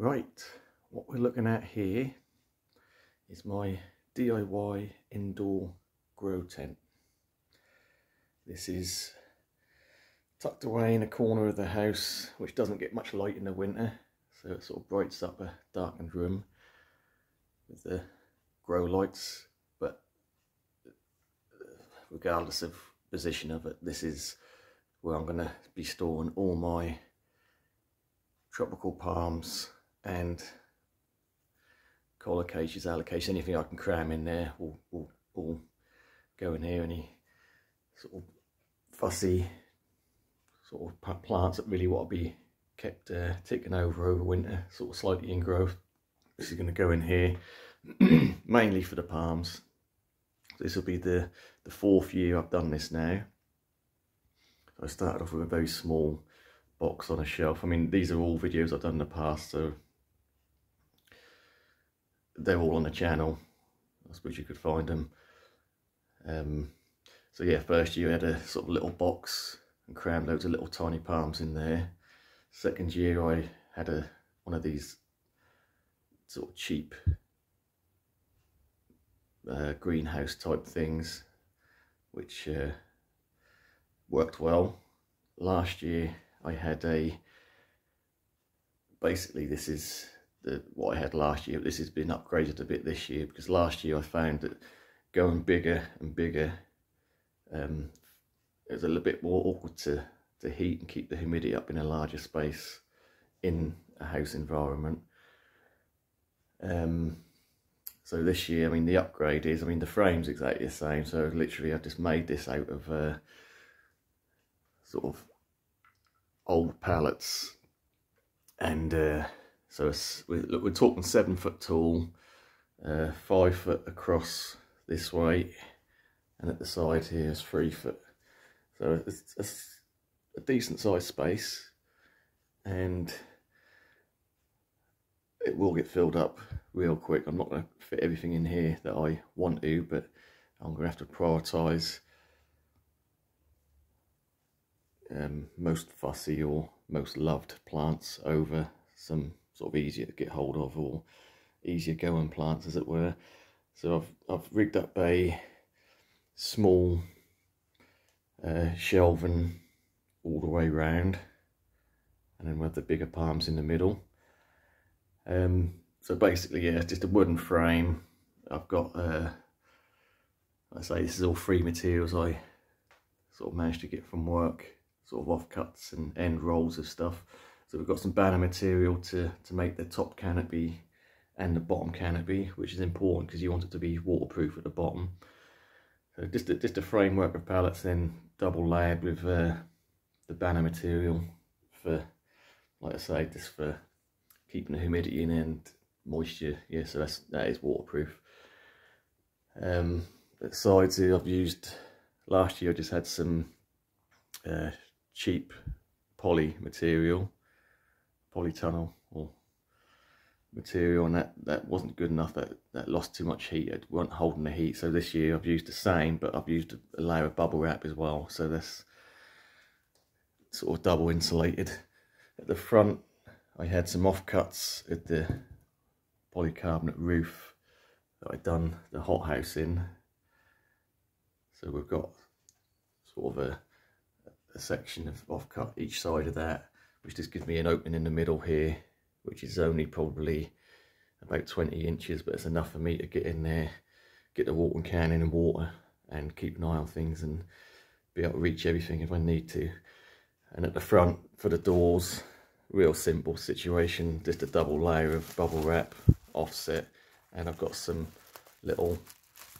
Right, what we're looking at here is my DIY indoor grow tent. This is tucked away in a corner of the house which doesn't get much light in the winter, so it sort of brightens up a darkened room with the grow lights. But regardless of position of it, this is where I'm going to be storing all my tropical palms and colocaceae, alocaceae, anything I can cram in there will go in here. Any sort of fussy sort of plants that really want to be kept ticking over winter, sort of slightly in growth. This is going to go in here mainly for the palms. This will be the fourth year I've done this now. I started off with a very small box on a shelf. I mean, these are all videos I've done in the past, so they're all on the channel. I suppose you could find them. So yeah, first year I had a sort of little box and crammed loads of little tiny palms in there. Second year I had one of these sort of cheap greenhouse type things, which worked well. Last year I had basically this is what I had last year. This has been upgraded a bit this year, because last year I found that going bigger and bigger, it was a little bit more awkward to heat and keep the humidity up in a larger space in a house environment. So this year, I mean, the upgrade is, I mean, the frame's exactly the same, so literally I've just made this out of sort of old pallets, and so we're talking 7 foot tall, 5 foot across this way, and at the side here is 3 foot. So it's a decent sized space, and it will get filled up real quick. I'm not going to fit everything in here that I want to, but I'm going to have to prioritise most fussy or most loved plants over some sort of easier to get hold of or easier going plants, as it were. So I've rigged up a small shelving all the way round, and then we have the bigger palms in the middle. So basically, yeah, it's just a wooden frame. I've got like I say, this is all free materials I sort of managed to get from work, sort of offcuts and end rolls of stuff. So we've got some banner material to make the top canopy and the bottom canopy, which is important because you want it to be waterproof at the bottom. So just a framework of pallets, then double layered with the banner material for, like I say, just for keeping the humidity in and moisture. Yeah, so that is waterproof. At the sides here, I've used, last year I just had some cheap poly material, polytunnel or material, and that wasn't good enough. That lost too much heat. It wasn't holding the heat. So this year I've used the same, but I've used a layer of bubble wrap as well, so that's sort of double insulated. At the front I had some offcuts at the polycarbonate roof that I'd done the hothouse in. So we've got sort of a section of offcut each side of that, which just gives me an opening in the middle here, which is only probably about 20 inches, but it's enough for me to get in there, get the watering can in and water, and keep an eye on things and be able to reach everything if I need to. And at the front for the doors, real simple situation, just a double layer of bubble wrap offset, and I've got some little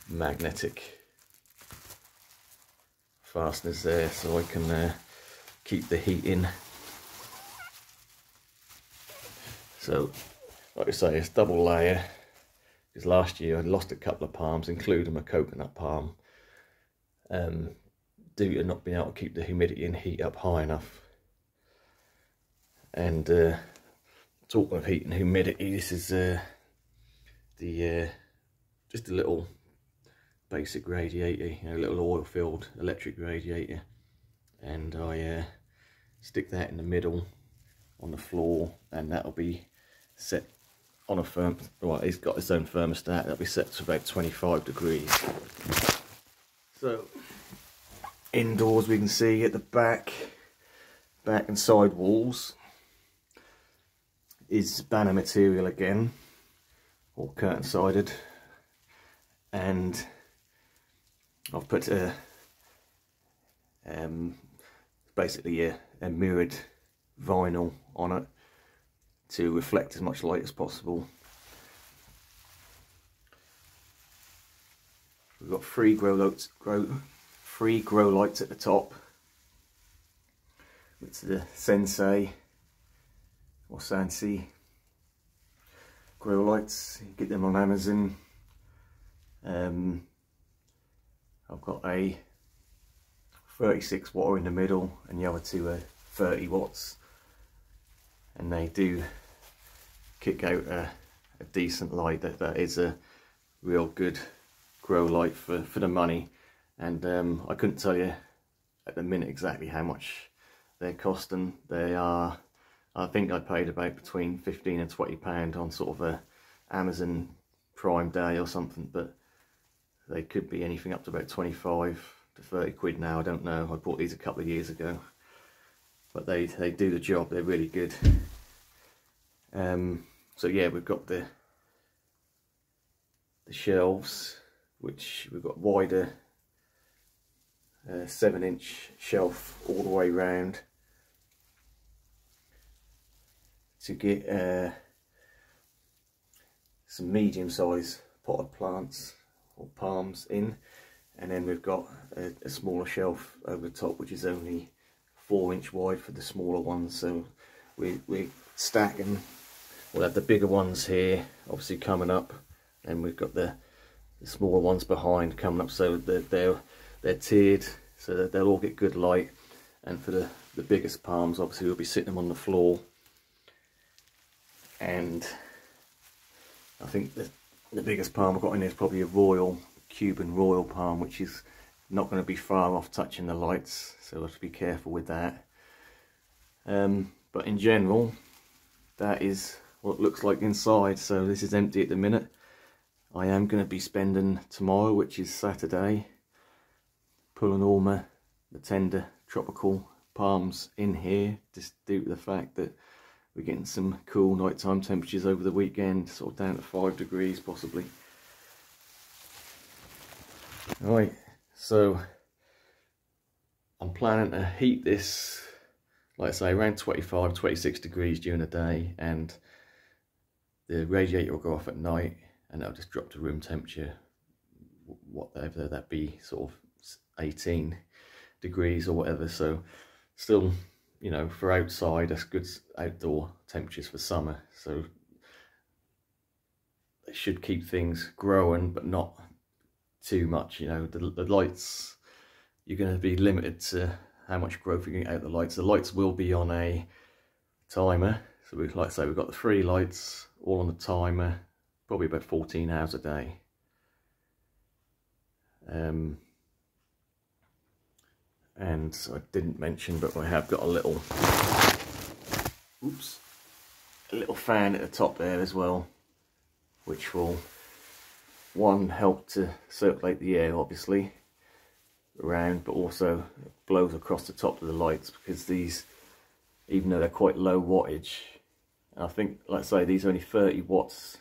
magnetic fasteners there so I can keep the heat in. So like I say, it's double layer, because last year I lost a couple of palms, including a coconut palm, due to not being able to keep the humidity and heat up high enough. And talking of heat and humidity, this is just a little basic radiator, you know, little oil-filled electric radiator, and I stick that in the middle on the floor, and that'll be set on a well, he's got his own thermostat that'll be set to about 25 degrees. So indoors we can see at the back and side walls is banner material again, all curtain sided, and I've put basically a mirrored vinyl on it to reflect as much light as possible. We've got three grow lights at the top. It's the Sensei or Sansi grow lights. You get them on Amazon. I've got a 36 watt in the middle, and the other two are 30 watts, and they do kick out a decent light. That is a real good grow light for the money. And I couldn't tell you at the minute exactly how much they're costing. They are, I think I paid about between £15 and £20 on sort of a Amazon Prime Day or something, but they could be anything up to about 25 to 30 quid now. I don't know. I bought these a couple of years ago, but they do the job. They're really good. So yeah, we've got the shelves, which we've got wider 7-inch shelf all the way round to get some medium-sized potted plants or palms in, and then we've got a smaller shelf over the top, which is only 4-inch wide for the smaller ones. So we stack them. We'll have the bigger ones here obviously coming up, and we've got the smaller ones behind coming up, so they're tiered so that they'll all get good light. And for the biggest palms, obviously we'll be sitting them on the floor. And I think the biggest palm I've got in there is probably a Cuban royal palm, which is not going to be far off touching the lights, so we'll have to be careful with that. But in general, that is what it looks like inside. So this is empty at the minute. I am going to be spending tomorrow, which is Saturday, pulling all my tender tropical palms in here, just due to the fact that we're getting some cool nighttime temperatures over the weekend, sort of down to 5 degrees possibly. Right, so I'm planning to heat this, like I say, around 25, 26 degrees during the day, and the radiator will go off at night, and that'll just drop to room temperature, whatever that be, sort of 18 degrees or whatever. So still, you know, for outside, that's good outdoor temperatures for summer. So it should keep things growing, but not too much. You know, the lights, you're going to be limited to how much growth you can get out of the lights. The lights will be on a timer. So we, like I say, we've got the 3 lights all on the timer, probably about 14 hours a day. And I didn't mention, but we have got a little fan at the top there as well, which will, one, help to circulate the air obviously around, but also blows across the top of the lights, because these, even though they're quite low wattage, I think, like I say, these are only 30 watts,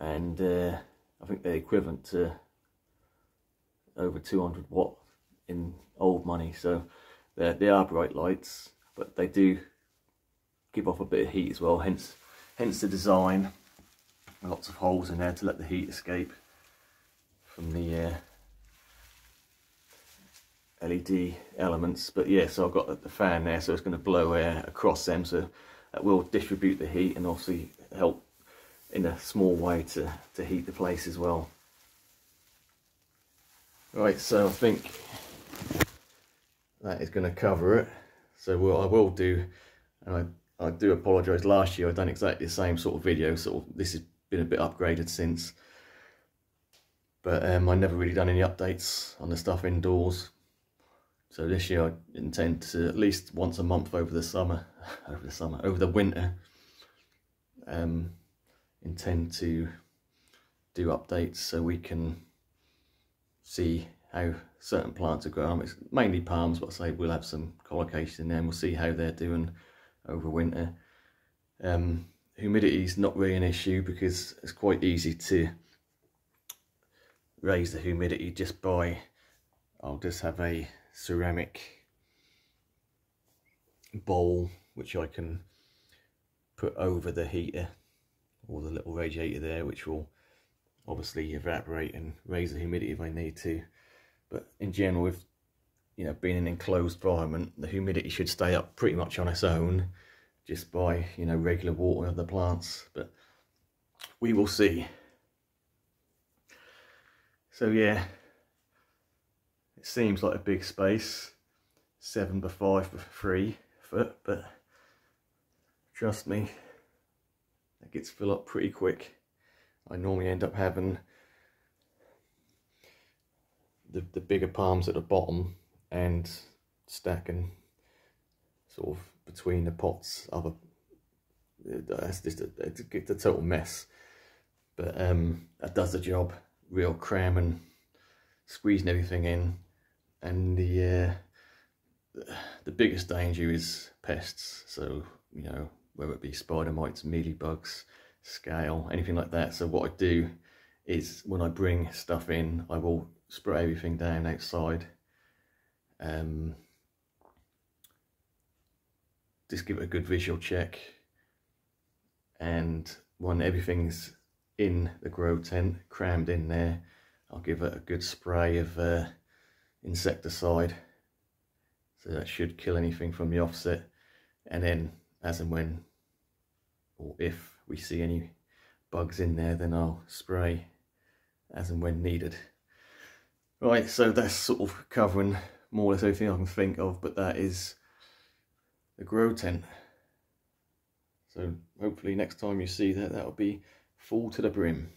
and I think they're equivalent to over 200 watt in old money. So they are bright lights, but they do give off a bit of heat as well, hence the design. Lots of holes in there to let the heat escape from the LED elements. But yeah, so I've got the fan there, so it's going to blow air across them, so that will distribute the heat and also help in a small way to heat the place as well. Right, so I think that is going to cover it. So what I will do, and I do apologise, last year I've done exactly the same sort of video, sort of, this has been a bit upgraded since, but I never really done any updates on the stuff indoors. So this year I intend to at least once a month over the winter, intend to do updates so we can see how certain plants are growing. It's mainly palms, but I say we'll have some collocations in there and we'll see how they're doing over winter. Humidity is not really an issue because it's quite easy to raise the humidity just by, I'll just have a ceramic bowl which I can put over the heater or the little radiator there, which will obviously evaporate and raise the humidity if I need to. But in general, with being an enclosed environment, the humidity should stay up pretty much on its own just by regular watering of the plants, but we will see. So yeah, it seems like a big space, 7 by 5 by 3 foot, but trust me, it gets filled up pretty quick. I normally end up having the bigger palms at the bottom and stacking sort of between the pots. That's just it's a total mess, but that does the job. Real cramming, squeezing everything in, and the biggest danger is pests. So whether it be spider mites, mealybugs, scale, anything like that. So what I do is when I bring stuff in, I will spray everything down outside. Just give it a good visual check, and when everything's in the grow tent, crammed in there, I'll give it a good spray of insecticide. So that should kill anything from the offset, and then as and when or if we see any bugs in there, then I'll spray as and when needed. Right, so that's sort of covering more or less everything I can think of, but that is the grow tent. So hopefully next time you see that, that'll be full to the brim.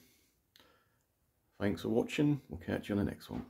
Thanks for watching. We'll catch you on the next one.